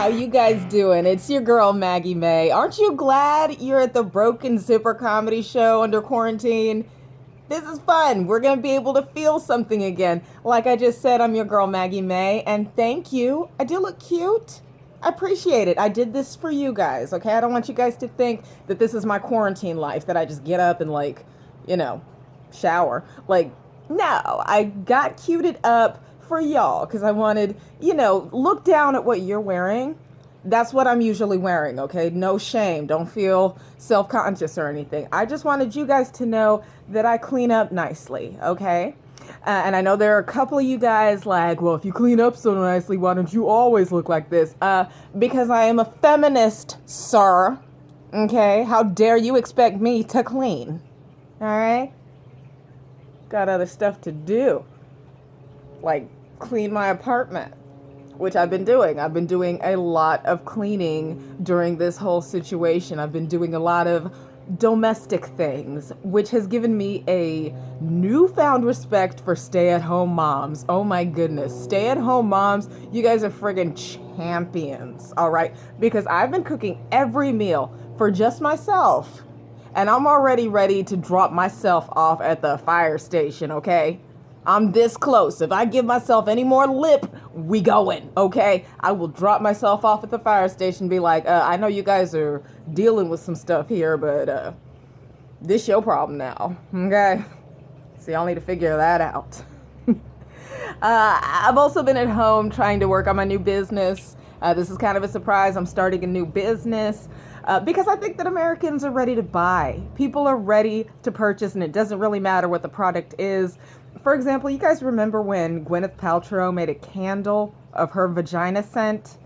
How you guys doing? It's your girl, Maggie May. Aren't you glad you're at the Broken Zipper comedy show under quarantine? This is fun. We're going to be able to feel something again. Like I just said, I'm your girl, Maggie May, and thank you. I do look cute. I appreciate it. I did this for you guys, okay? I don't want you guys to think that this is my quarantine life, that I just get up and shower. No, I got cuted up for y'all because I wanted, look down at what you're wearing. That's what I'm usually wearing, okay? No shame. Don't feel self-conscious or anything. I just wanted you guys to know that I clean up nicely, okay? And I know there are a couple of you guys like, well, if you clean up so nicely, why don't you always look like this? Because I am a feminist, sir, okay? How dare you expect me to clean, all right? Got other stuff to do, like clean my apartment, which I've been doing. I've been doing a lot of cleaning during this whole situation. I've been doing a lot of domestic things, which has given me a newfound respect for stay-at-home moms. Oh my goodness, stay-at-home moms, you guys are friggin' champions, all right? Because I've been cooking every meal for just myself, and I'm already ready to drop myself off at the fire station, okay? I'm this close. If I give myself any more lip, we going, okay? I will drop myself off at the fire station and be like, I know you guys are dealing with some stuff here, but this your problem now, okay? So y'all need to figure that out. I've also been at home trying to work on my new business. This is kind of a surprise. I'm starting a new business because I think that Americans are ready to buy. People are ready to purchase, and it doesn't really matter what the product is. For example, you guys remember when Gwyneth Paltrow made a candle of her vagina scent?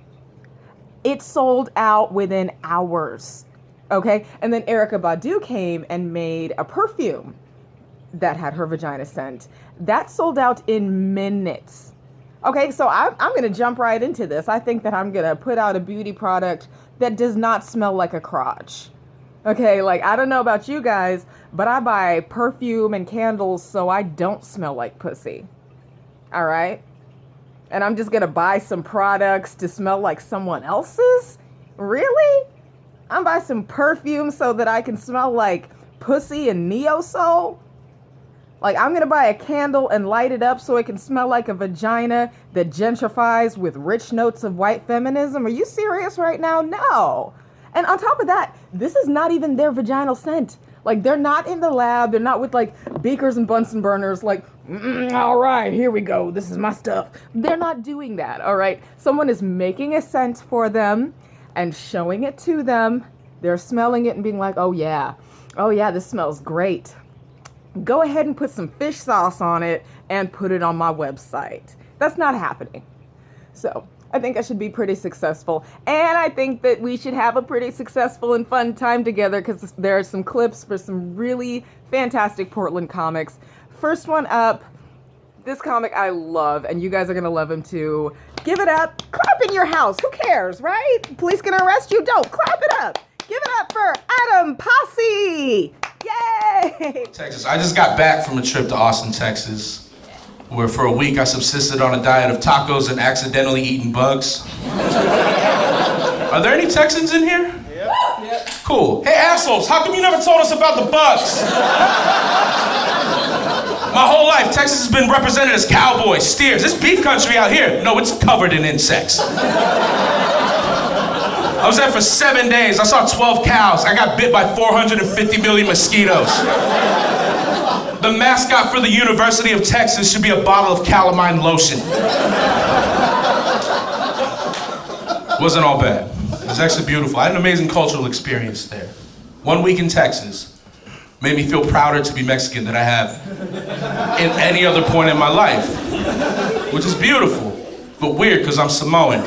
It sold out within hours, okay? And then Erykah Badu came and made a perfume that had her vagina scent. That sold out in minutes. Okay, so I'm going to jump right into this. I think that I'm going to put out a beauty product that does not smell like a crotch. Okay, I don't know about you guys, but I buy perfume and candles so I don't smell like pussy. All right? And I'm just going to buy some products to smell like someone else's? Really? I'm buy some perfume so that I can smell like pussy and neo-soul? I'm going to buy a candle and light it up so it can smell like a vagina that gentrifies with rich notes of white feminism? Are you serious right now? No. And on top of that, this is not even their vaginal scent. They're not in the lab. They're not with, beakers and Bunsen burners, all right, here we go. This is my stuff. They're not doing that, all right? Someone is making a scent for them and showing it to them. They're smelling it and being like, oh, yeah, this smells great. Go ahead and put some fish sauce on it and put it on my website. That's not happening. So I think I should be pretty successful. And I think that we should have a pretty successful and fun time together because there are some clips for some really fantastic Portland comics. First one up, this comic I love, and you guys are going to love him too. Give it up. Clap in your house. Who cares, right? Police going to arrest you? Don't. Clap it up. Give it up for Adam Pasi. Yay! Texas. I just got back from a trip to Austin, Texas, where for a week I subsisted on a diet of tacos and accidentally eating bugs. Are there any Texans in here? Yeah. Cool. Hey, assholes, how come you never told us about the bugs? My whole life, Texas has been represented as cowboys, steers. It's beef country out here. No, it's covered in insects. I was there for 7 days. I saw 12 cows. I got bit by 450 million mosquitoes. The mascot for the University of Texas should be a bottle of calamine lotion. Wasn't all bad. It was actually beautiful. I had an amazing cultural experience there. 1 week in Texas made me feel prouder to be Mexican than I have in any other point in my life, which is beautiful, but weird because I'm Samoan.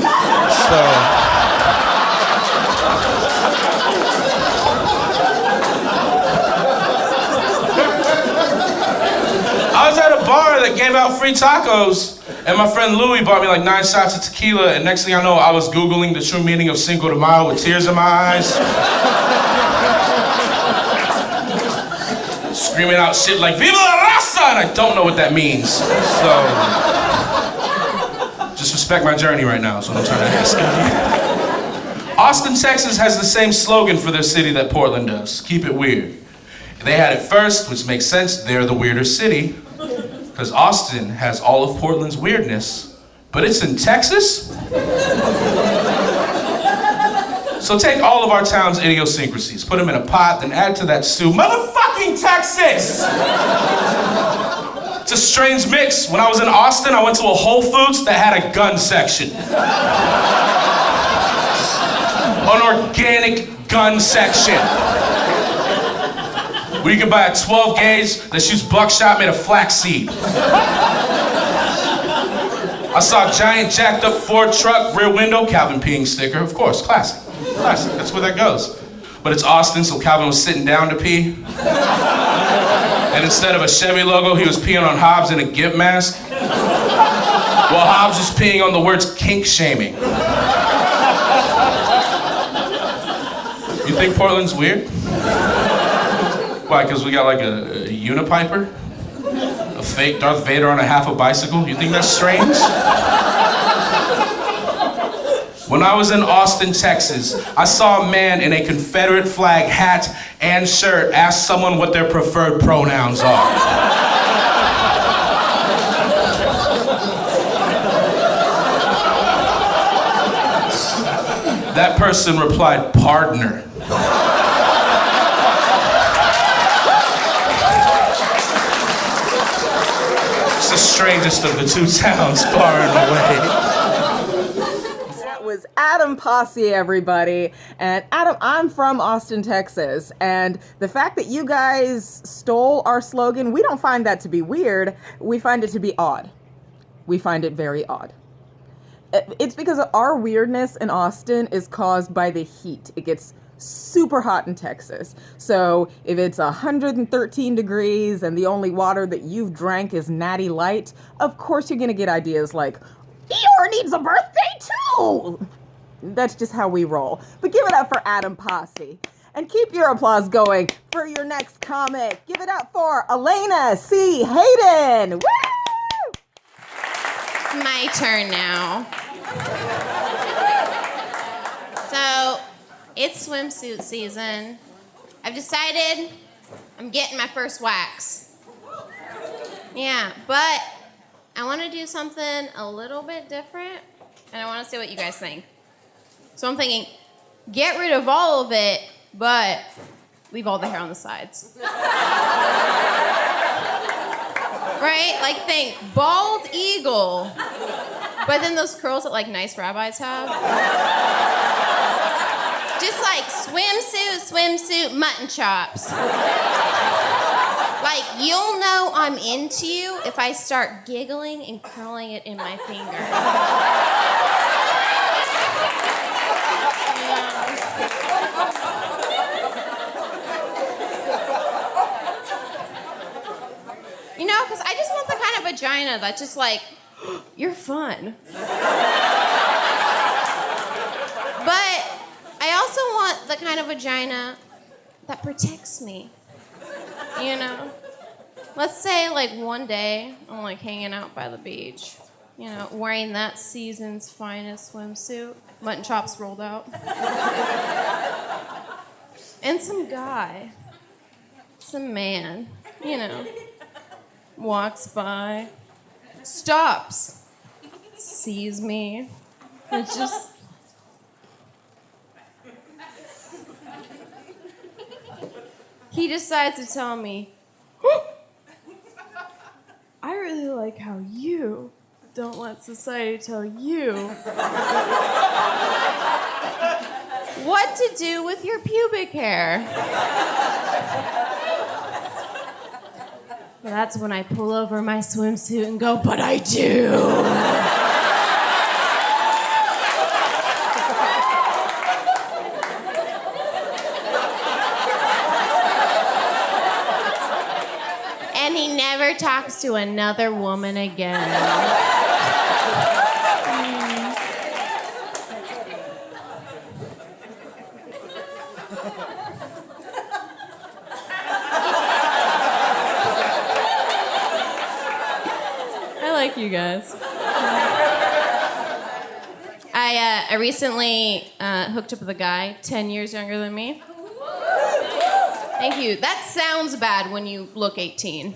I was at a bar that gave out free tacos, and my friend Louie bought me 9 shots of tequila, and next thing I know, I was Googling the true meaning of Cinco de Mayo with tears in my eyes. Screaming out shit like, Viva la raza! And I don't know what that means. So, just respect my journey right now, is what I'm trying to ask. Austin, Texas has the same slogan for their city that Portland does. Keep it weird. They had it first, which makes sense. They're the weirder city. Because Austin has all of Portland's weirdness, but it's in Texas? So take all of our town's idiosyncrasies, put them in a pot, then add to that stew, motherfucking Texas! It's a strange mix. When I was in Austin, I went to a Whole Foods that had a gun section. An organic gun section. Where you can buy a 12 gauge that shoots buckshot made of flaxseed. I saw a giant jacked up Ford truck, rear window, Calvin peeing sticker. Of course, classic. Classic, that's where that goes. But it's Austin, so Calvin was sitting down to pee. And instead of a Chevy logo, he was peeing on Hobbs in a gimp mask. While Hobbs was peeing on the words kink shaming. You think Portland's weird? Why, because we got like a unipiper? A fake Darth Vader on a half a bicycle? You think that's strange? When I was in Austin, Texas, I saw a man in a Confederate flag hat and shirt ask someone what their preferred pronouns are. That person replied, "Pardner." It's the strangest of the two towns, far and away. That was Adam Pasi, everybody. And Adam, I'm from Austin, Texas. And the fact that you guys stole our slogan, we don't find that to be weird. We find it to be odd. We find it very odd. It's because our weirdness in Austin is caused by the heat. It gets super hot in Texas. So if it's 113 degrees and the only water that you've drank is Natty Light, of course you're gonna get ideas like, Eeyore needs a birthday too! That's just how we roll. But give it up for Adam Pasi. And keep your applause going for your next comic. Give it up for Elena C. Haden! Woo! My turn now. So, it's swimsuit season. I've decided I'm getting my first wax. Yeah, but I want to do something a little bit different, and I want to see what you guys think. So I'm thinking, get rid of all of it, but leave all the hair on the sides. Right? Like think bald eagle, but then those curls that like nice rabbis have. Just like swimsuit, mutton chops. Like you'll know I'm into you if I start giggling and curling it in my finger. You know, because I just want the kind of vagina that's just like, you're fun. But I also want the kind of vagina that protects me. You know? Let's say, like, one day I'm, like, hanging out by the beach, you know, wearing that season's finest swimsuit, mutton chops rolled out. And some guy, some man, you know, walks by, stops, sees me, and just... He decides to tell me, I really like how you don't let society tell you what to do with your pubic hair. That's when I pull over my swimsuit and go, but I do. And he never talks to another woman again. I like you guys. I recently hooked up with a guy 10 years younger than me. Thank you. That sounds bad when you look 18.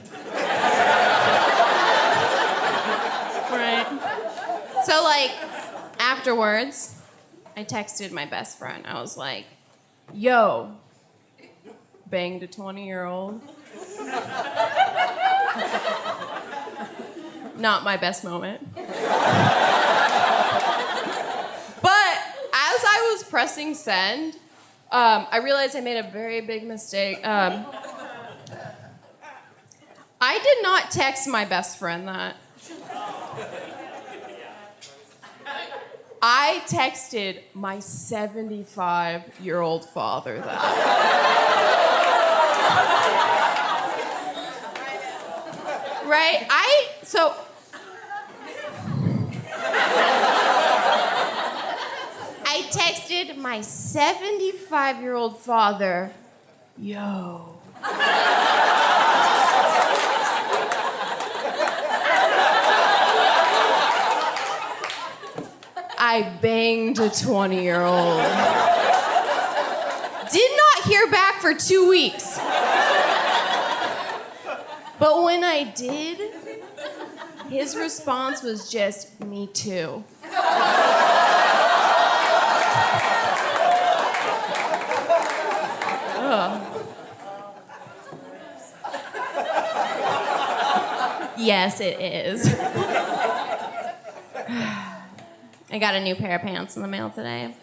Right. So, like, afterwards, I texted my best friend. I was like, yo, banged a 20-year-old. Not my best moment. But as I was pressing send, I realized I made a very big mistake. I did not text my best friend that. I texted my 75-year-old father that. Right? I texted my 75-year-old father, yo. I banged a 20-year-old. Did not hear back for 2 weeks. But when I did, his response was just, me too. Yes, it is. I got a new pair of pants in the mail today.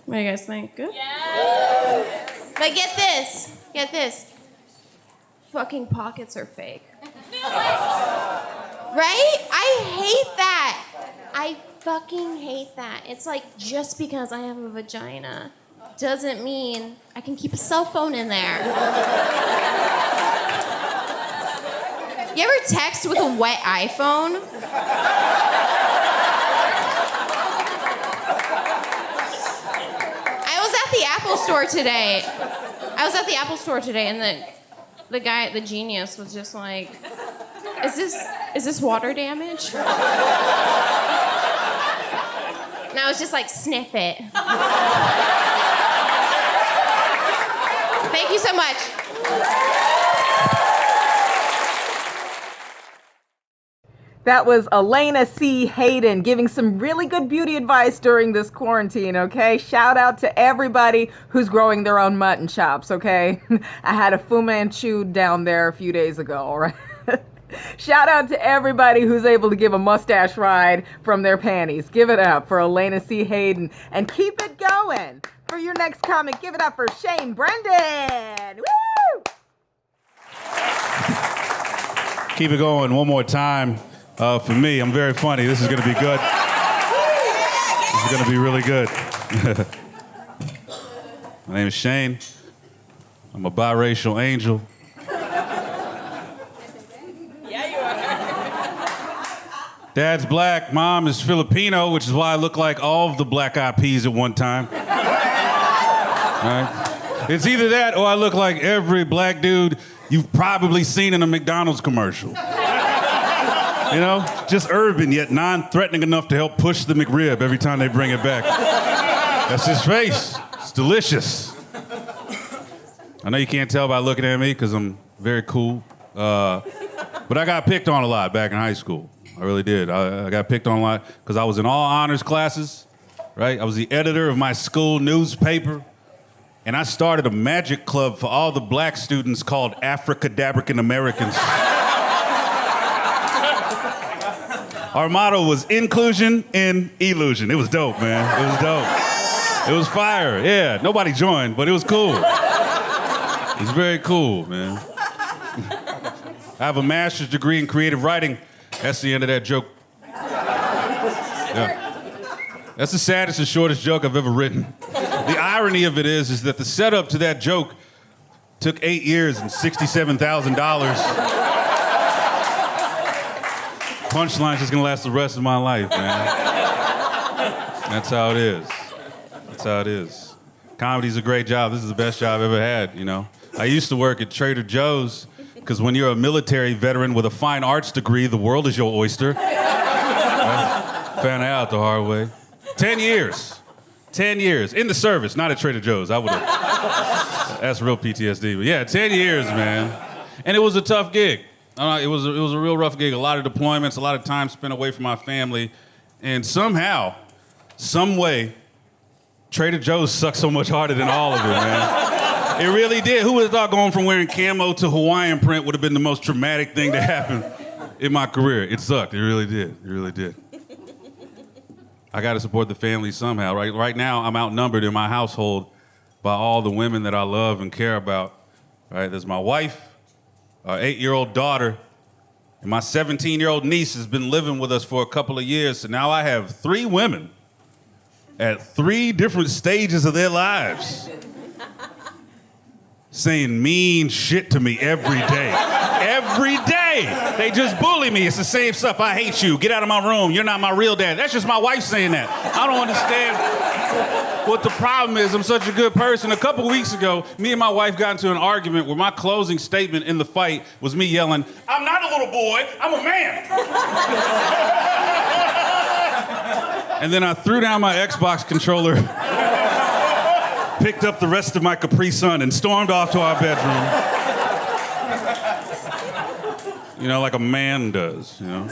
What do you guys think? Good? Yeah. But get this. Fucking pockets are fake. Right? I hate that. I fucking hate that. It's like, just because I have a vagina doesn't mean I can keep a cell phone in there. You ever text with a wet iPhone? I was at the Apple store today, and the guy at the Genius was just like, is this water damage? And I was just like, sniff it. Thank you so much. That was Elena C. Haden giving some really good beauty advice during this quarantine, okay? Shout out to everybody who's growing their own mutton chops, okay? I had a Fu Manchu down there a few days ago, all right? Shout out to everybody who's able to give a mustache ride from their panties. Give it up for Elena C. Haden and keep it going. For your next comic, give it up for Shain Brenden. Woo! Keep it going one more time. For me, I'm very funny. This is going to be good. This is going to be really good. My name is Shain. I'm a biracial angel. Dad's black, mom is Filipino, which is why I look like all of the Black Eyed Peas at one time. All right? It's either that or I look like every black dude you've probably seen in a McDonald's commercial. You know, just urban yet non-threatening enough to help push the McRib every time they bring it back. That's his face. It's delicious. I know you can't tell by looking at me because I'm very cool. But I got picked on a lot back in high school. I really did. I got picked on a lot because I was in all honors classes, right? I was the editor of my school newspaper. And I started a magic club for all the black students called African Americans. Our motto was inclusion in illusion. It was dope, man. It was dope. It was fire. Yeah, nobody joined, but it was cool. It was very cool, man. I have a master's degree in creative writing. That's the end of that joke. Yeah. That's the saddest and shortest joke I've ever written. The irony of it is that the setup to that joke took 8 years and $67,000. Punchline's just gonna last the rest of my life, man. That's how it is. That's how it is. Comedy's a great job. This is the best job I've ever had, you know. I used to work at Trader Joe's because when you're a military veteran with a fine arts degree, the world is your oyster. Right? Found out the hard way. 10 years. 10 years. In the service, not at Trader Joe's. I would have. That's real PTSD. But yeah, 10 years, man. And it was a tough gig. It was a real rough gig. A lot of deployments, a lot of time spent away from my family. And somehow, some way, Trader Joe's sucked so much harder than all of it, man. It really did. Who would have thought going from wearing camo to Hawaiian print would have been the most traumatic thing to happen in my career? It sucked. It really did. It really did. I got to support the family somehow. Right now, I'm outnumbered in my household by all the women that I love and care about. Right? There's my wife, our 8-year-old daughter, and my 17-year-old niece has been living with us for a couple of years. So now I have 3 women at 3 different stages of their lives saying mean shit to me every day. Every day. They just bully me. It's the same stuff. I hate you. Get out of my room. You're not my real dad. That's just my wife saying that. I don't understand what the problem is. I'm such a good person. A couple weeks ago, me and my wife got into an argument where my closing statement in the fight was me yelling, "I'm not a little boy. I'm a man." And then I threw down my Xbox controller, picked up the rest of my Capri Sun, and stormed off to our bedroom. You know, like a man does, you know?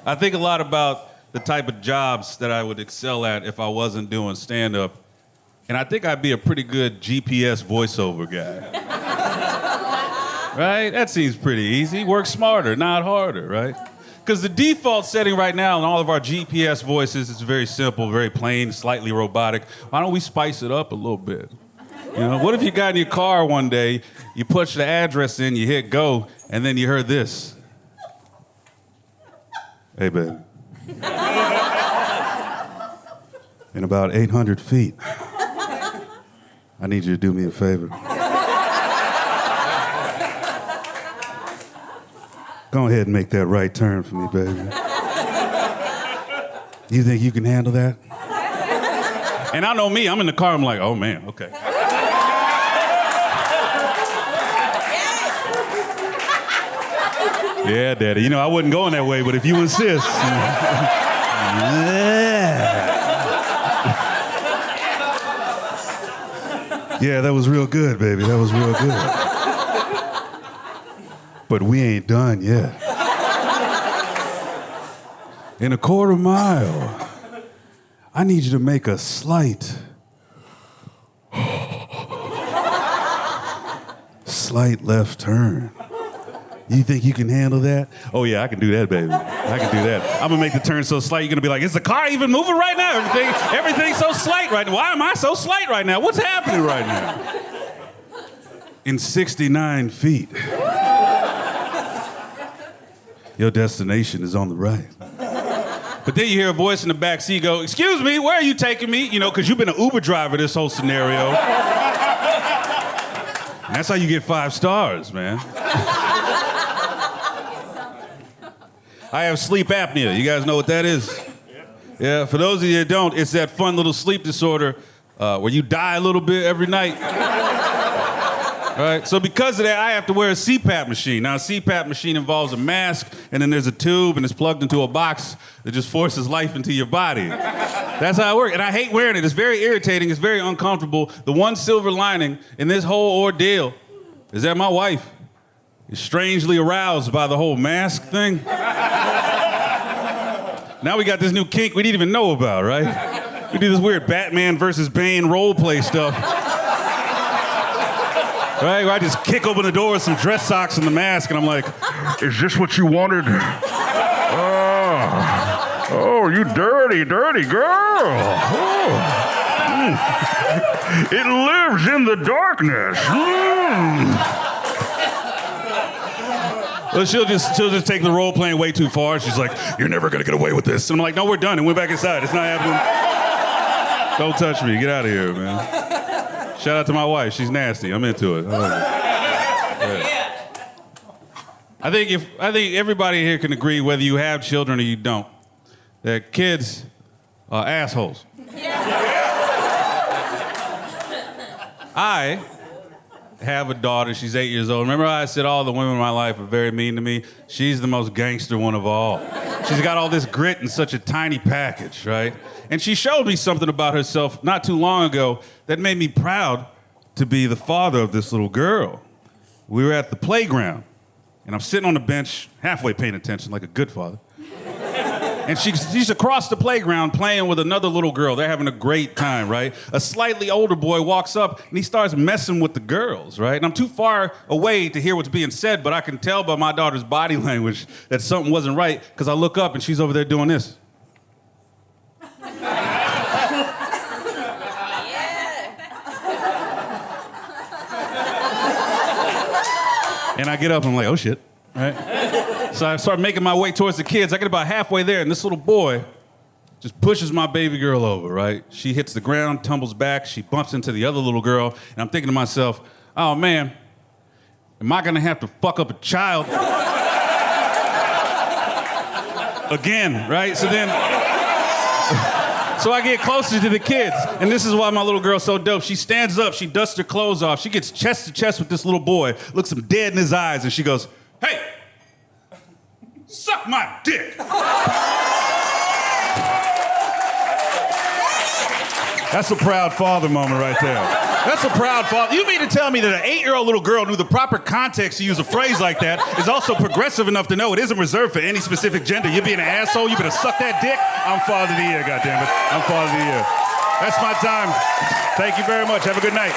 I think a lot about the type of jobs that I would excel at if I wasn't doing stand-up. And I think I'd be a pretty good GPS voiceover guy. Right? That seems pretty easy. Work smarter, not harder, right? Because the default setting right now in all of our GPS voices is very simple, very plain, slightly robotic. Why don't we spice it up a little bit? You know, what if you got in your car one day, you push the address in, you hit go, and then you heard this? Hey, baby. In about 800 feet, I need you to do me a favor. Go ahead and make that right turn for me, baby. You think you can handle that? And I know me, I'm in the car, I'm like, oh man, okay. Yeah, Daddy. You know, I wasn't going that way, but if you insist. Yeah, that was real good, baby. That was real good. But we ain't done yet. In a quarter mile, I need you to make a slight left turn. You think you can handle that? Oh yeah, I can do that, baby. I can do that. I'm gonna make the turn so slight, you're gonna be like, is the car even moving right now? Everything's so slight right now. Why am I so slight right now? What's happening right now? In 69 feet, your destination is on the right. But then you hear a voice in the back seat go, excuse me, where are you taking me? You know, because you've been an Uber driver this whole scenario. And that's how you get 5 stars, man. I have sleep apnea. You guys know what that is? Yeah, for those of you that don't, it's that fun little sleep disorder where you die a little bit every night. Right? So because of that, I have to wear a CPAP machine. Now, a CPAP machine involves a mask, and then there's a tube, and it's plugged into a box that just forces life into your body. That's how it works. And I hate wearing it. It's very irritating. It's very uncomfortable. The one silver lining in this whole ordeal is that my wife is strangely aroused by the whole mask thing. Now we got this new kink we didn't even know about, right? We do this weird Batman versus Bane role play stuff. Right, where I just kick open the door with some dress socks and the mask, and I'm like, is this what you wanted? Oh, you dirty, dirty girl. Oh. It lives in the darkness. Well, she'll just take the role playing way too far. She's like, you're never gonna get away with this. And I'm like, no, we're done. And went back inside. It's not happening. Don't touch me. Get out of here, man. Shout out to my wife. She's nasty. I'm into it. Yeah. I think everybody here can agree, whether you have children or you don't, that kids are assholes. I have a daughter. She's 8 years old. Remember how I said all the women in my life are very mean to me? She's the most gangster one of all. She's got all this grit in such a tiny package, right? And she showed me something about herself not too long ago that made me proud to be the father of this little girl. We were at the playground, and I'm sitting on the bench, halfway paying attention like a good father. And she's across the playground playing with another little girl. They're having a great time, right? A slightly older boy walks up and he starts messing with the girls, right? And I'm too far away to hear what's being said, but I can tell by my daughter's body language that something wasn't right because I look up and she's over there doing this. And I get up and I'm like, oh shit, right? So I start making my way towards the kids. I get about halfway there and this little boy just pushes my baby girl over, right? She hits the ground, tumbles back, she bumps into the other little girl, and I'm thinking to myself, oh man, am I gonna have to fuck up a child? Again, right? So I get closer to the kids, and this is why my little girl's so dope. She stands up, she dusts her clothes off, she gets chest to chest with this little boy, looks him dead in his eyes, and she goes, hey, suck my dick. That's a proud father moment right there. That's a proud father. You mean to tell me that an 8-year-old little girl knew the proper context to use a phrase like that is also progressive enough to know it isn't reserved for any specific gender? You're being an asshole, you better suck that dick? I'm father of the year, goddammit. I'm father of the year. That's my time. Thank you very much. Have a good night.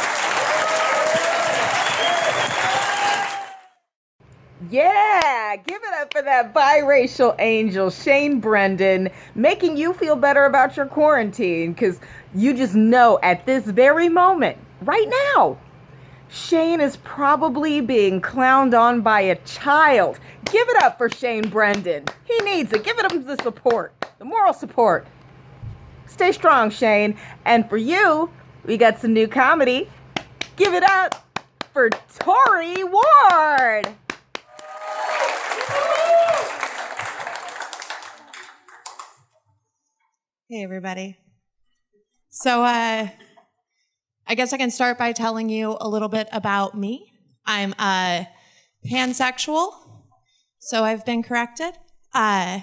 Yeah, give it up for that biracial angel, Shain Brenden, making you feel better about your quarantine, because you just know at this very moment, right now, Shain is probably being clowned on by a child. Give it up for Shain Brenden. He needs it. Give him the support, the moral support. Stay strong, Shain. And for you, we got some new comedy. Give it up for Tory Ward. Hey, everybody. So, I guess I can start by telling you a little bit about me. I'm pansexual, so I've been corrected. I'm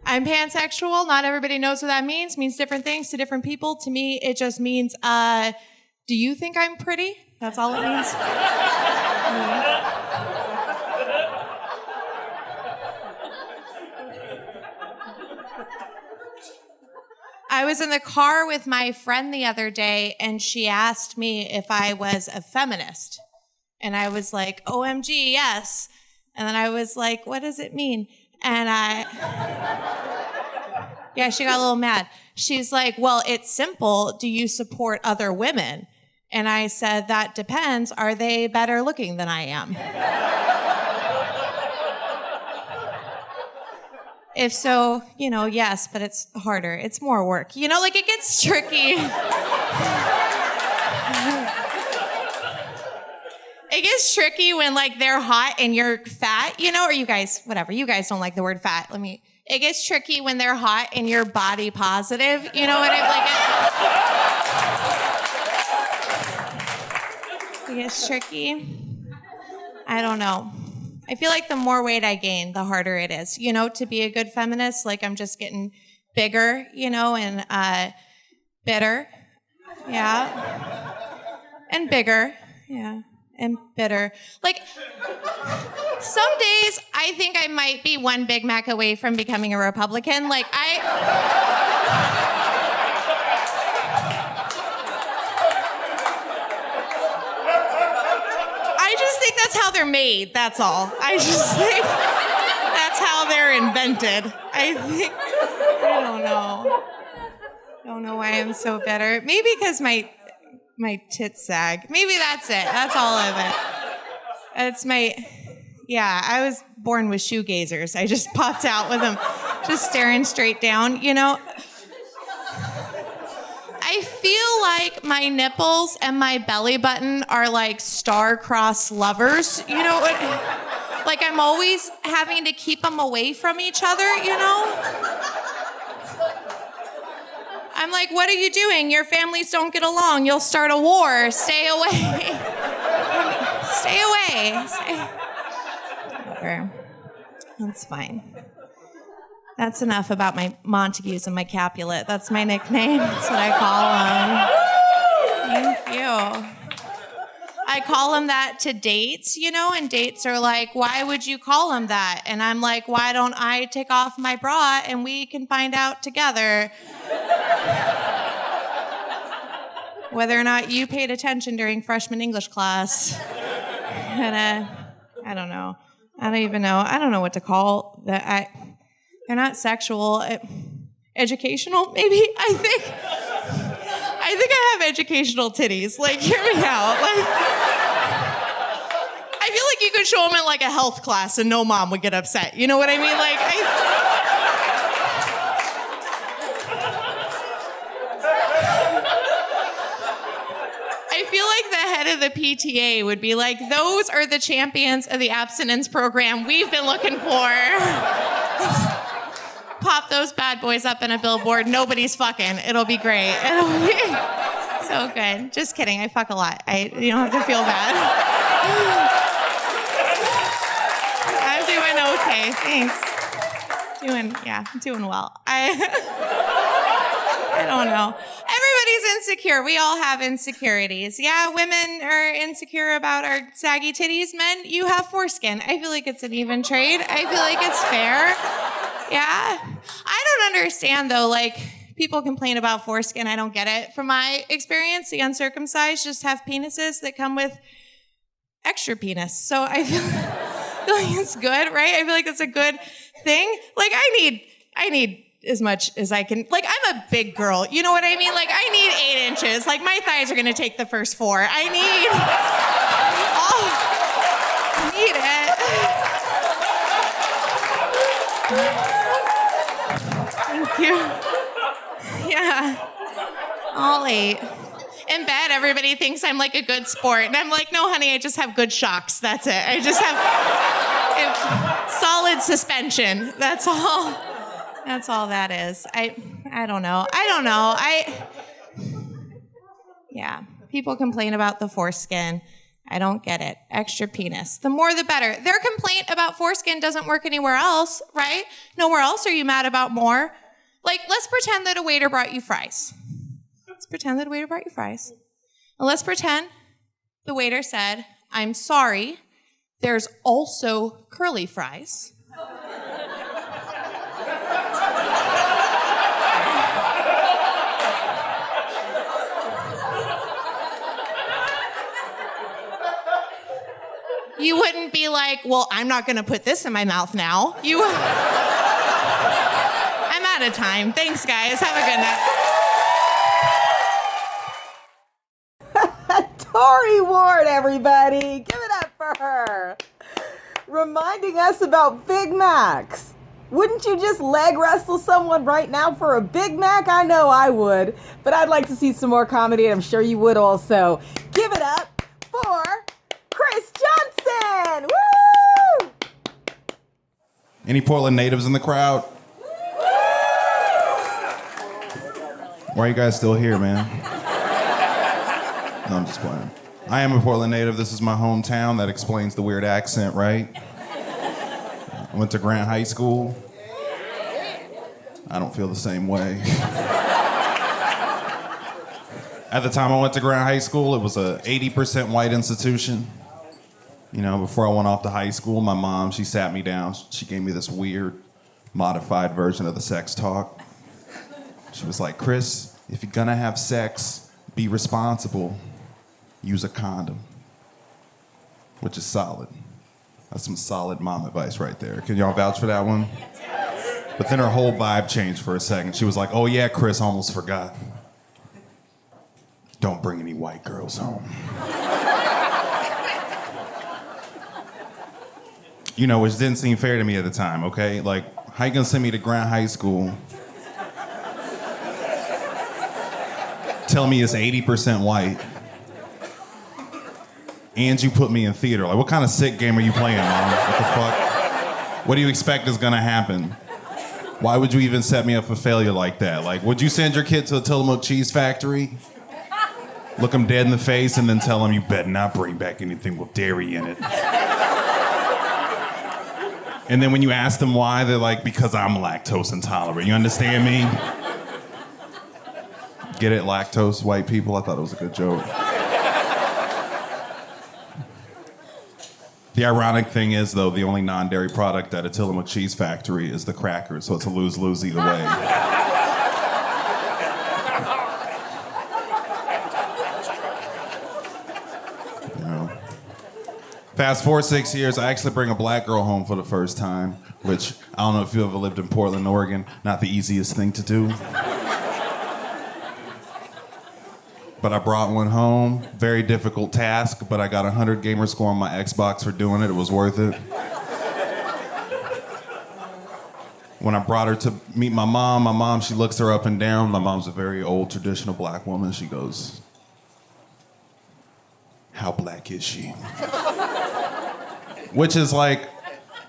pansexual. Not everybody knows what that means. It means different things to different people. To me, it just means, do you think I'm pretty? That's all it means. I was in the car with my friend the other day, and she asked me if I was a feminist. And I was like, OMG, yes. And then I was like, what does it mean? And yeah, she got a little mad. She's like, well, it's simple. Do you support other women? And I said, that depends. Are they better looking than I am? If so, yes, but it's harder. It's more work. Like it gets tricky. It gets tricky when like they're hot and you're fat, or you guys, whatever. You guys don't like the word fat. It gets tricky when they're hot and you're body positive. You know what it gets tricky. I don't know. I feel like the more weight I gain, the harder it is, to be a good feminist. Like I'm just getting bigger, and bitter. Yeah. And bigger. Yeah. And bitter. Like some days I think I might be one Big Mac away from becoming a Republican. Like I just think that's how they're made, that's all. I just think that's how they're invented. I don't know why I'm so bitter. Maybe because my tits sag. Maybe that's it. That's all of it. I was born with shoegazers. I just popped out with them, just staring straight down, I feel like my nipples and my belly button are like star-crossed lovers. You know what? Like I'm always having to keep them away from each other, I'm like, what are you doing? Your families don't get along. You'll start a war. Stay away. Stay away. Whatever. That's fine. That's enough about my Montagues and my Capulet. That's my nickname. That's what I call them. Thank you. I call them that to dates, and dates are like, why would you call them that? And I'm like, why don't I take off my bra and we can find out together whether or not you paid attention during freshman English class. And I don't know. I don't even know. I don't know what to call that. They're not sexual. Educational, maybe? I think I have educational titties. Like, hear me out. Like, I feel like you could show them in like a health class and no mom would get upset. You know what I mean? Like, I feel like the head of the PTA would be like, those are the champions of the abstinence program we've been looking for. Pop those bad boys up in a billboard. Nobody's fucking. It'll be great. It'll be so good. Just kidding. I fuck a lot. You don't have to feel bad. I'm doing okay. Thanks. I'm doing well. I don't know. Everybody's insecure. We all have insecurities. Yeah, women are insecure about our saggy titties. Men, you have foreskin. I feel like it's an even trade. I feel like it's fair. Yeah. I don't understand, though, like, people complain about foreskin. I don't get it. From my experience, the uncircumcised just have penises that come with extra penis. So I feel like it's good, right? I feel like that's a good thing. Like, I need as much as I can. Like, I'm a big girl. You know what I mean? Like, I need 8 inches. Like, my thighs are going to take the first 4. I need it. Thank you. Yeah. All 8. In bed, everybody thinks I'm like a good sport. And I'm like, no, honey, I just have good shocks. That's it. I just have solid suspension. That's all. That's all that is. I don't know. Yeah. People complain about the foreskin. I don't get it. Extra penis. The more the better. Their complaint about foreskin doesn't work anywhere else, right? Nowhere else are you mad about more. Like, let's pretend that a waiter brought you fries. And let's pretend the waiter said, I'm sorry, there's also curly fries. You wouldn't be like, well, I'm not going to put this in my mouth now. I'm out of time. Thanks, guys. Have a good night. Tory Ward, everybody. Give it up for her. Reminding us about Big Macs. Wouldn't you just leg wrestle someone right now for a Big Mac? I know I would, but I'd like to see some more comedy, and I'm sure you would also. Give it up for Chris Johnson! Woo! Any Portland natives in the crowd? Why are you guys still here, man? No, I'm just playing. I am a Portland native. This is my hometown. That explains the weird accent, right? I went to Grant High School. I don't feel the same way. At the time I went to Grant High School, it was a 80% white institution. You know, before I went off to high school, my mom, she sat me down. She gave me this weird, modified version of the sex talk. She was like, Chris, if you're gonna have sex, be responsible. Use a condom. Which is solid. That's some solid mom advice right there. Can y'all vouch for that one? But then her whole vibe changed for a second. She was like, oh yeah, Chris, almost forgot. Don't bring any white girls home. You know, which didn't seem fair to me at the time, okay? Like, how you gonna send me to Grant High School? Tell me it's 80% white. And you put me in theater. Like, what kind of sick game are you playing, Mom? What the fuck? What do you expect is gonna happen? Why would you even set me up for failure like that? Like, would you send your kid to a Tillamook cheese factory? Look him dead in the face and then tell him, you better not bring back anything with dairy in it. And then when you ask them why, they're like, because I'm lactose intolerant. You understand me? Get it, lactose, white people? I thought it was a good joke. The ironic thing is, though, the only non-dairy product at a Tillamook cheese factory is the crackers, so it's a lose-lose either way. You know. Fast forward 6 years, I actually bring a black girl home for the first time, which I don't know if you ever lived in Portland, Oregon. Not the easiest thing to do. But I brought one home. Very difficult task, but I got a 100 gamer score on my Xbox for doing it. It was worth it. When I brought her to meet my mom, she looks her up and down. My mom's a very old, traditional black woman. She goes, how black is she? Which is like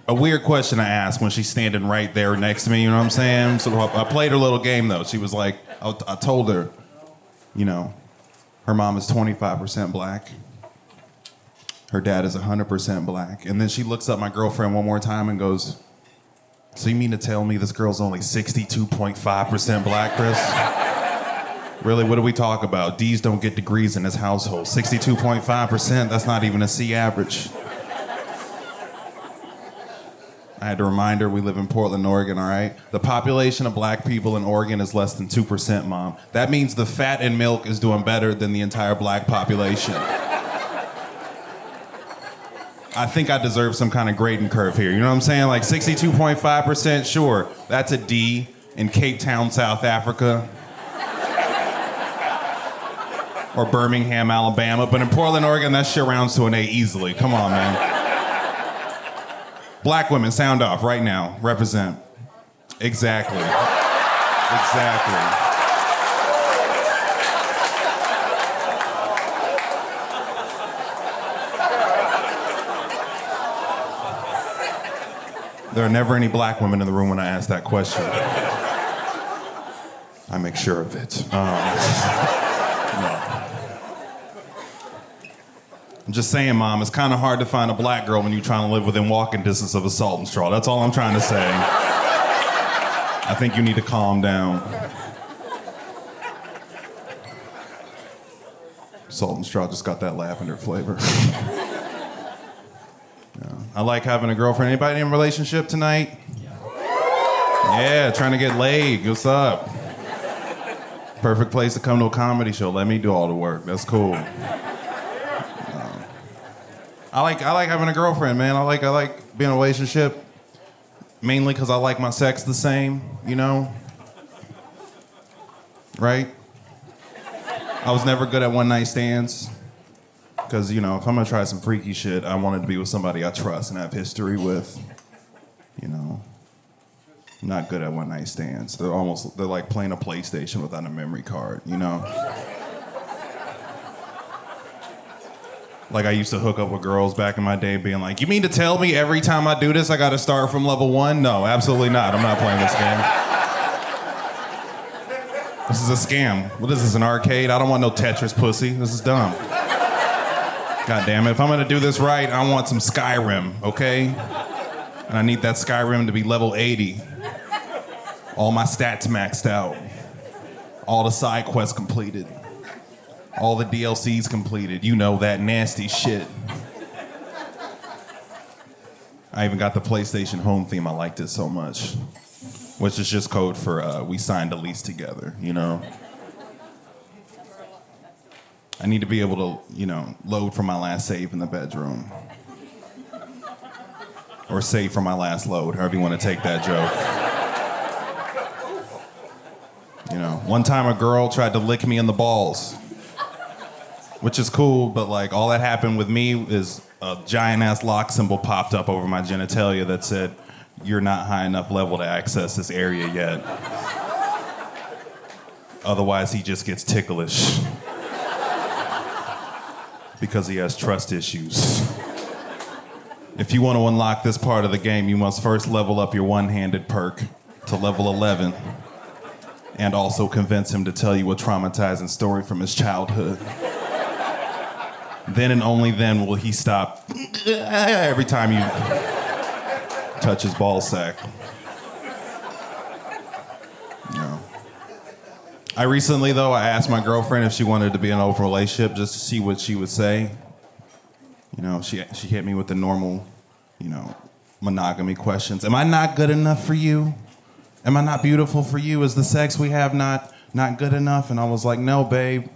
a weird question to ask when she's standing right there next to me, you know what I'm saying? So I played her little game, though. She was like, I told her, you know, her mom is 25% black. Her dad is 100% black. And then she looks up my girlfriend one more time and goes, so you mean to tell me this girl's only 62.5% black, Chris? Really, what do we talk about? D's don't get degrees in this household. 62.5%, that's not even a C average. I had to remind her we live in Portland, Oregon, all right? The population of black people in Oregon is less than 2%, Mom. That means the fat in milk is doing better than the entire black population. I think I deserve some kind of grading curve here. You know what I'm saying? Like 62.5%, sure. That's a D in Cape Town, South Africa. Or Birmingham, Alabama. But in Portland, Oregon, that shit rounds to an A easily. Come on, man. Black women, sound off right now. Represent. Exactly. Exactly. There are never any black women in the room when I ask that question. I make sure of it. I'm just saying, Mom, it's kind of hard to find a black girl when you're trying to live within walking distance of a Salt and Straw. That's all I'm trying to say. I think you need to calm down. Salt and Straw just got that lavender flavor. Yeah. I like having a girlfriend. Anybody in a relationship tonight? Yeah, trying to get laid. What's up? Perfect place to come to a comedy show. Let me do all the work. That's cool. I like having a girlfriend, man. I like being in a relationship, mainly because I like my sex the same, you know? Right? I was never good at one-night stands, because, you know, if I'm gonna try some freaky shit, I want it to be with somebody I trust and have history with, you know? I'm not good at one-night stands. They're like playing a PlayStation without a memory card, you know? Like I used to hook up with girls back in my day being like, you mean to tell me every time I do this I gotta start from level 1? No, absolutely not. I'm not playing this game. This is a scam. What is this, an arcade? I don't want no Tetris pussy. This is dumb. God damn it. If I'm gonna do this right, I want some Skyrim, okay? And I need that Skyrim to be level 80. All my stats maxed out. All the side quests completed. All the DLCs completed. You know, that nasty shit. I even got the PlayStation home theme. I liked it so much. Which is just code for we signed a lease together, you know? I need to be able to, you know, load from my last save in the bedroom. Or save from my last load, however you want to take that joke. You know, one time a girl tried to lick me in the balls. Which is cool, but like all that happened with me is a giant ass lock symbol popped up over my genitalia that said, you're not high enough level to access this area yet. Otherwise he just gets ticklish. Because he has trust issues. If you want to unlock this part of the game, you must first level up your one-handed perk to to level 11. And also convince him to tell you a traumatizing story from his childhood. Then and only then will he stop every time you touch his ball sack. No. I recently, though, I asked my girlfriend if she wanted to be in an open relationship just to see what she would say. You know, she hit me with the normal, monogamy questions. Am I not good enough for you? Am I not beautiful for you? Is the sex we have not good enough? And I was like, no, babe.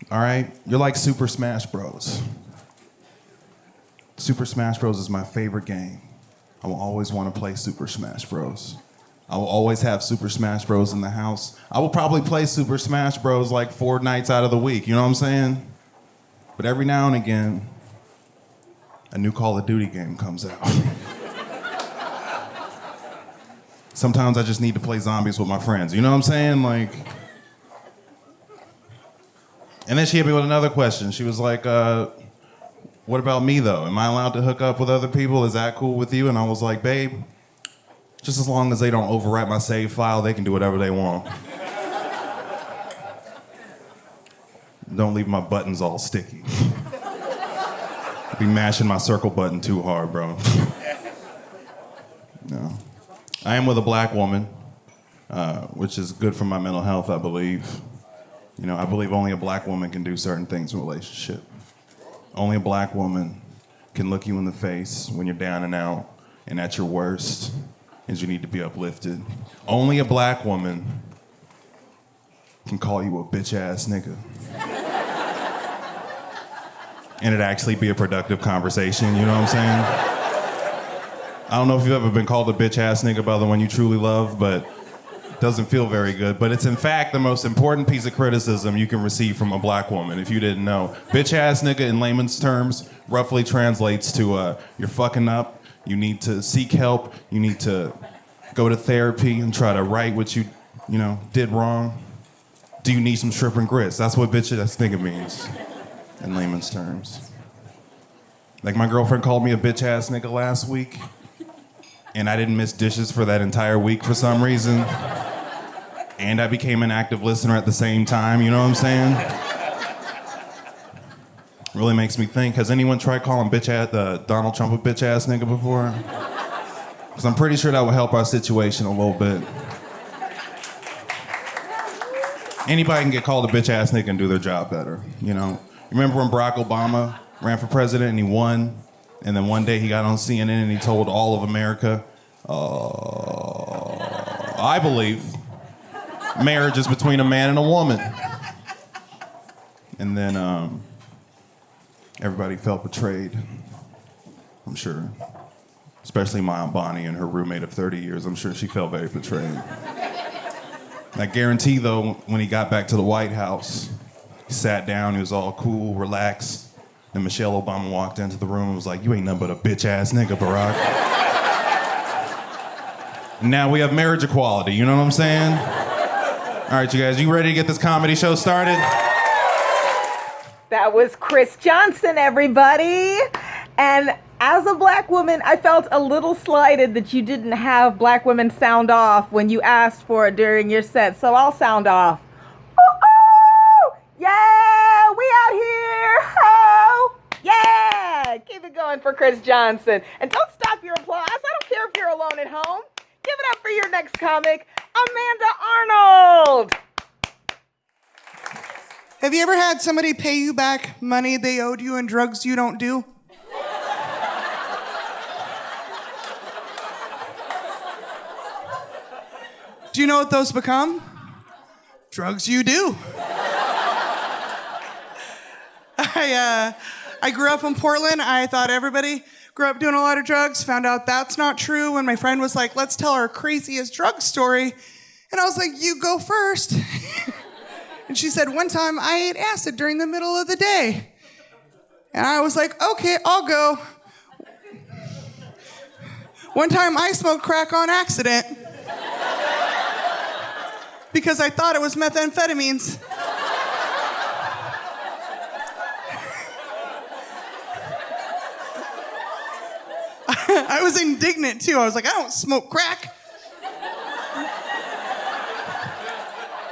All right? You're like Super Smash Bros. Super Smash Bros is my favorite game. I will always want to play Super Smash Bros. I will always have Super Smash Bros in the house. I will probably play Super Smash Bros like 4 nights out of the week. You know what I'm saying? But every now and again, a new Call of Duty game comes out. Sometimes I just need to play zombies with my friends. You know what I'm saying? Like. And then she hit me with another question. She was like, what about me, though? Am I allowed to hook up with other people? Is that cool with you? And I was like, babe, just as long as they don't overwrite my save file, they can do whatever they want. Don't leave my buttons all sticky. Be mashing my circle button too hard, bro. No. I am with a black woman, which is good for my mental health, I believe. I believe only a black woman can do certain things in a relationship. Only a black woman can look you in the face when you're down and out and at your worst, and you need to be uplifted. Only a black woman can call you a bitch-ass nigga. And it actually be a productive conversation, you know what I'm saying? I don't know if you've ever been called a bitch-ass nigga by the one you truly love, but it doesn't feel very good. But it's in fact the most important piece of criticism you can receive from a black woman, if you didn't know. Bitch-ass nigga in layman's terms roughly translates to you're fucking up, you need to seek help, you need to go to therapy and try to right what you did wrong. Do you need some shrimp and grits? That's what bitch-ass nigga means. In layman's terms. Like my girlfriend called me a bitch-ass nigga last week, and I didn't miss dishes for that entire week for some reason. And I became an active listener at the same time, you know what I'm saying? Really makes me think, has anyone tried calling Donald Trump a bitch-ass nigga before? Because I'm pretty sure that would help our situation a little bit. Anybody can get called a bitch-ass nigga and do their job better, Remember when Barack Obama ran for president and he won? And then one day he got on CNN and he told all of America, I believe marriage is between a man and a woman. And then everybody felt betrayed, I'm sure. Especially my Aunt Bonnie and her roommate of 30 years. I'm sure she felt very betrayed. I guarantee, though, when he got back to the White House, he sat down, he was all cool, relaxed. Then Michelle Obama walked into the room and was like, you ain't nothing but a bitch-ass nigga, Barack. And now we have marriage equality, you know what I'm saying? All right, you guys, you ready to get this comedy show started? That was Chris Johnson, everybody. And as a black woman, I felt a little slighted that you didn't have black women sound off when you asked for it during your set. So I'll sound off. Yeah, we out here, ho! Yeah! Keep it going for Chris Johnson. And don't stop your applause. I don't care if you're alone at home. Give it up for your next comic, Amanda Arnold. Have you ever had somebody pay you back money they owed you in drugs you don't do? Do you know what those become? Drugs you do. I grew up in Portland. I thought everybody grew up doing a lot of drugs. Found out that's not true when my friend was like, let's tell our craziest drug story. And I was like, you go first. And she said, one time I ate acid during the middle of the day. And I was like, okay, I'll go. One time I smoked crack on accident because I thought it was methamphetamines. I was indignant too. I was like, I don't smoke crack.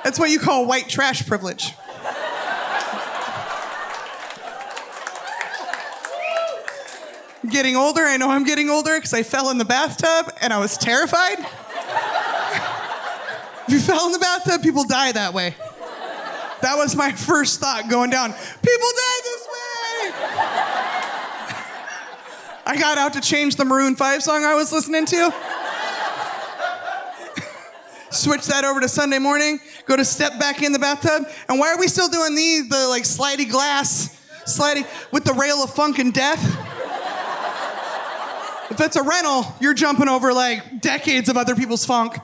That's what you call white trash privilege. Getting older, I know I'm getting older because I fell in the bathtub and I was terrified. If you fell in the bathtub, people die that way. That was my first thought going down. People die this way! I got out to change the Maroon 5 song I was listening to. Switch that over to Sunday morning, go to step back in the bathtub. And why are we still doing the like slidey glass, slidey with the rail of funk and death? If it's a rental, you're jumping over like decades of other people's funk.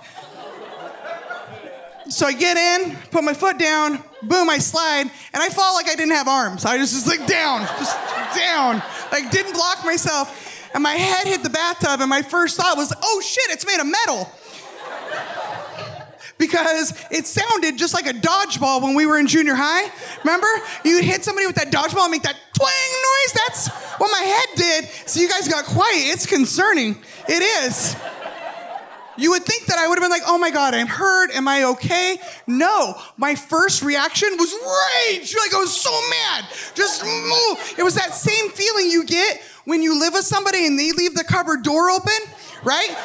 So I get in, put my foot down, boom, I slide, and I fall like I didn't have arms. I just like down, like didn't block myself. And my head hit the bathtub, and my first thought was, oh shit, it's made of metal. Because it sounded just like a dodgeball when we were in junior high. Remember? You hit somebody with that dodgeball and make that twang noise. That's what my head did. So you guys got quiet. It's concerning. It is. You would think that I would have been like, oh my God, I'm hurt. Am I okay? No. My first reaction was rage. Like I was so mad. Just move. It was that same feeling you get when you live with somebody and they leave the cupboard door open, right?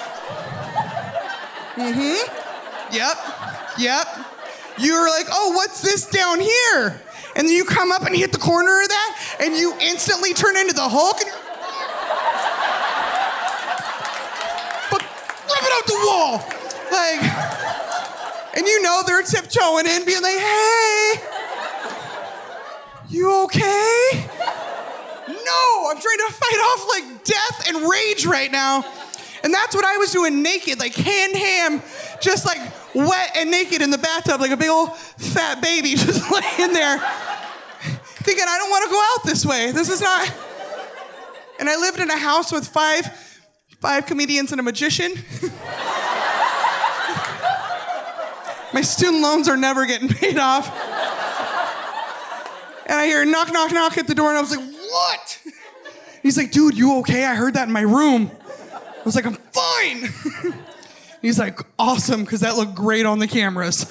Mm-hmm. Yep. You were like, oh, what's this down here? And then you come up and hit the corner of that, and you instantly turn into the Hulk, and rip it out the wall. Like, and you know they're tiptoeing in, being like, hey, you okay? No, I'm trying to fight off like death and rage right now. And that's what I was doing naked, like hand, just like wet and naked in the bathtub, like a big old fat baby just laying there, thinking, I don't want to go out this way. This is not. And I lived in a house with five comedians and a magician. My student loans are never getting paid off. And I hear knock, knock, knock at the door, and I was like, what? He's like, dude, you okay? I heard that in my room. I was like, I'm fine. He's like, awesome, because that looked great on the cameras.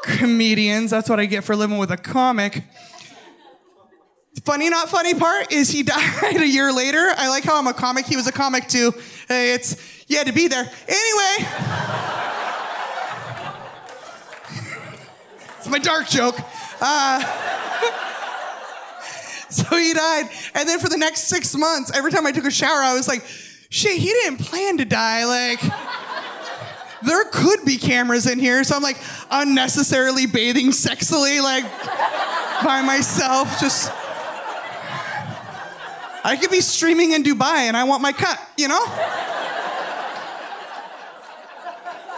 Comedians, that's what I get for living with a comic. Funny, not funny part is he died a year later. I like how I'm a comic. He was a comic too. Hey, you had to be there. Anyway. It's my dark joke. So he died. And then for the next 6 months, every time I took a shower, I was like, shit, he didn't plan to die. Like, there could be cameras in here. So I'm like unnecessarily bathing sexily, like by myself. Just, I could be streaming in Dubai and I want my cut, you know?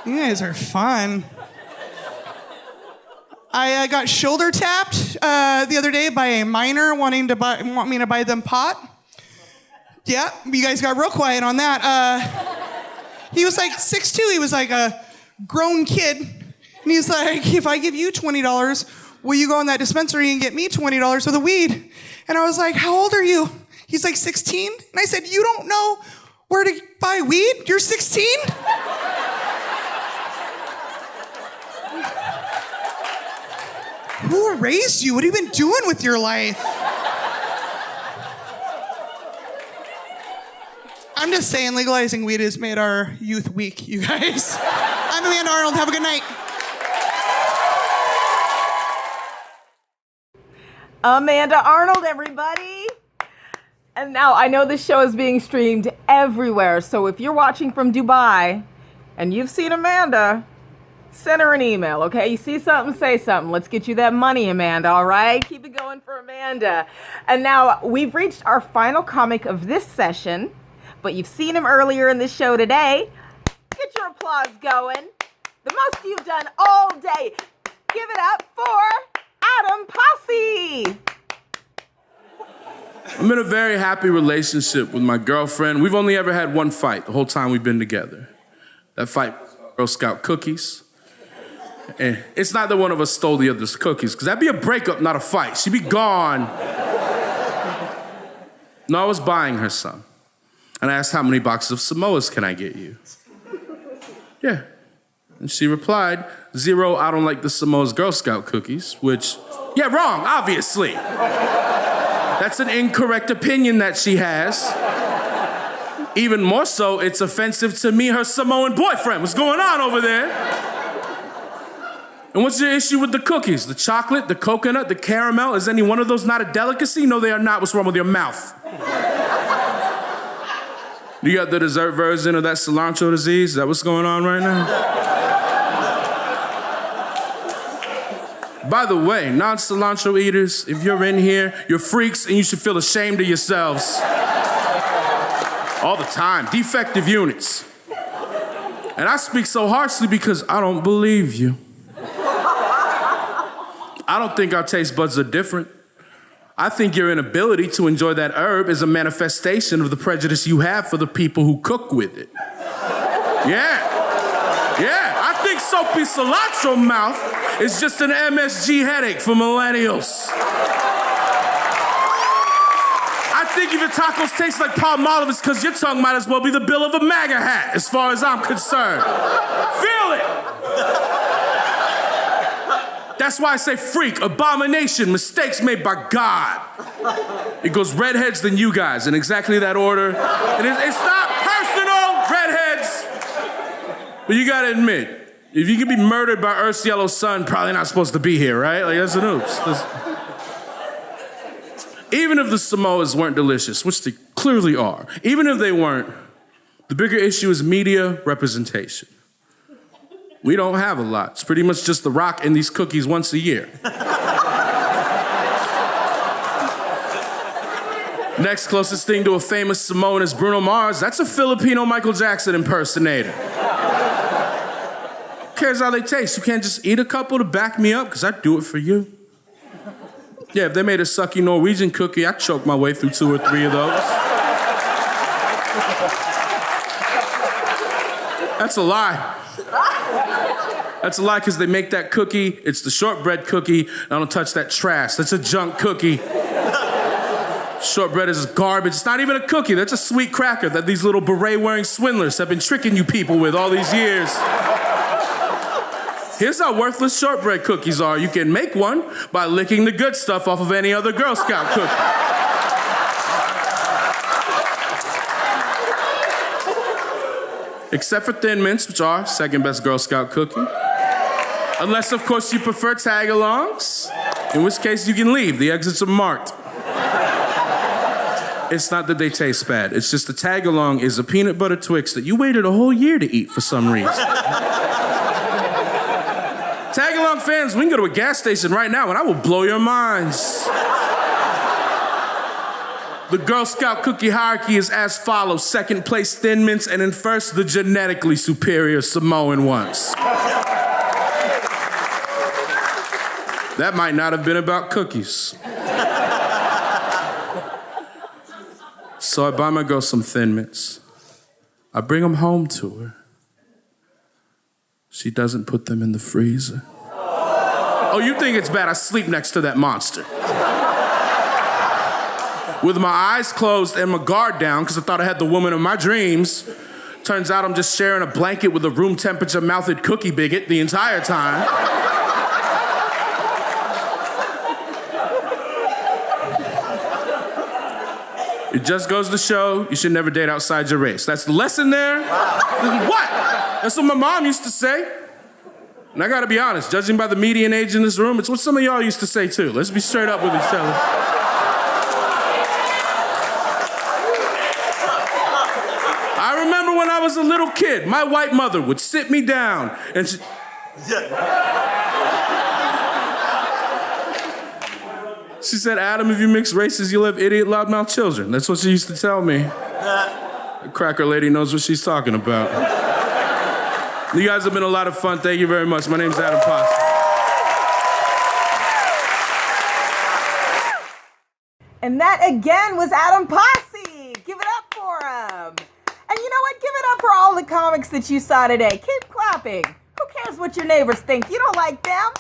You guys are fun. I got shoulder tapped the other day by a miner want me to buy them pot. Yeah, you guys got real quiet on that. He was like 6'2", he was like a grown kid. And he's like, if I give you $20, will you go in that dispensary and get me $20 for the weed? And I was like, how old are you? He's like 16. And I said, you don't know where to buy weed? You're 16? Who raised you? What have you been doing with your life? I'm just saying, legalizing weed has made our youth weak, you guys. I'm Amanda Arnold. Have a good night. Amanda Arnold, everybody. And now I know this show is being streamed everywhere. So if you're watching from Dubai and you've seen Amanda, send her an email, okay? You see something, say something. Let's get you that money, Amanda, all right? Keep it going for Amanda. And now we've reached our final comic of this session, but you've seen him earlier in the show today. Get your applause going. The most you've done all day. Give it up for Adam Pasi. I'm in a very happy relationship with my girlfriend. We've only ever had one fight the whole time we've been together. That fight was Girl Scout cookies. And it's not that one of us stole the other's cookies, because that'd be a breakup, not a fight. She'd be gone. No, I was buying her some. And I asked, how many boxes of Samoas can I get you? Yeah. And she replied, 0, I don't like the Samoa's Girl Scout cookies, which, yeah, wrong, obviously. That's an incorrect opinion that she has. Even more so, it's offensive to me, her Samoan boyfriend. What's going on over there? And what's your issue with the cookies? The chocolate, the coconut, the caramel? Is any one of those not a delicacy? No, they are not. What's wrong with your mouth? You got the dessert version of that cilantro disease? Is that what's going on right now? By the way, non-cilantro eaters, if you're in here, you're freaks and you should feel ashamed of yourselves. All the time. Defective units. And I speak so harshly because I don't believe you. I don't think our taste buds are different. I think your inability to enjoy that herb is a manifestation of the prejudice you have for the people who cook with it. Yeah. I think soapy cilantro mouth is just an MSG headache for millennials. I think if your tacos taste like Palmolive, it's because your tongue might as well be the bill of a MAGA hat, as far as I'm concerned. Feel it! That's why I say freak, abomination, mistakes made by God. It goes redheads, then you guys, in exactly that order. And it's not personal, redheads. But you gotta admit, if you could be murdered by Earth's yellow sun, probably not supposed to be here, right? Like, that's an oops. Even if the Samoas weren't delicious, which they clearly are, even if they weren't, the bigger issue is media representation. We don't have a lot. It's pretty much just The Rock and these cookies once a year. Next closest thing to a famous Samoan is Bruno Mars. That's a Filipino Michael Jackson impersonator. Who cares how they taste? You can't just eat a couple to back me up, because I'd do it for you. Yeah, if they made a sucky Norwegian cookie, I'd choke my way through 2 or 3 of those. That's a lie. That's a lie, because they make that cookie, it's the shortbread cookie, and I don't touch that trash. That's a junk cookie. Shortbread is garbage. It's not even a cookie. That's a sweet cracker that these little beret-wearing swindlers have been tricking you people with all these years. Here's how worthless shortbread cookies are. You can make one by licking the good stuff off of any other Girl Scout cookie. Except for Thin Mints, which are second best Girl Scout cookie. Unless, of course, you prefer tag-alongs, in which case you can leave. The exits are marked. It's not that they taste bad. It's just the tag-along is a peanut butter Twix that you waited a whole year to eat for some reason. Tag-along fans, we can go to a gas station right now and I will blow your minds. The Girl Scout cookie hierarchy is as follows. Second place, Thin Mints, and in first, the genetically superior Samoan ones. That might not have been about cookies. So I buy my girl some Thin Mints. I bring them home to her. She doesn't put them in the freezer. Oh, you think it's bad? I sleep next to that monster. With my eyes closed and my guard down, because I thought I had the woman of my dreams. Turns out I'm just sharing a blanket with a room temperature mouthed cookie bigot the entire time. It just goes to show you should never date outside your race. That's the lesson there. What? That's what my mom used to say. And I gotta be honest, judging by the median age in this room, it's what some of y'all used to say too. Let's be straight up with each other. I remember when I was a little kid, my white mother would sit me down and she said, Adam, if you mix races, you'll have idiot, loudmouth children. That's what she used to tell me. The cracker lady knows what she's talking about. You guys have been a lot of fun. Thank you very much. My name's Adam Pasi. And that again was Adam Pasi. Give it up for him. And you know what? Give it up for all the comics that you saw today. Keep clapping. Who cares what your neighbors think? You don't like them.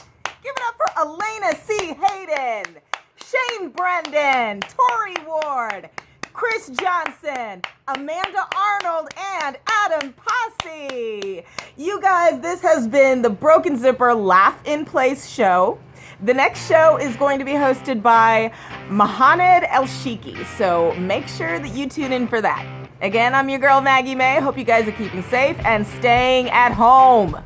Give it up for Elena C, Haden, Shain Brenden, Tory Ward, Chris Johnson, Amanda Arnold, and Adam Pasi. You guys, this has been the Broken Zipper Laugh in Place show. The next show is going to be hosted by Mohamed El Shiki, so make sure that you tune in for that. Again, I'm your girl Maggie May. Hope you guys are keeping safe and staying at home.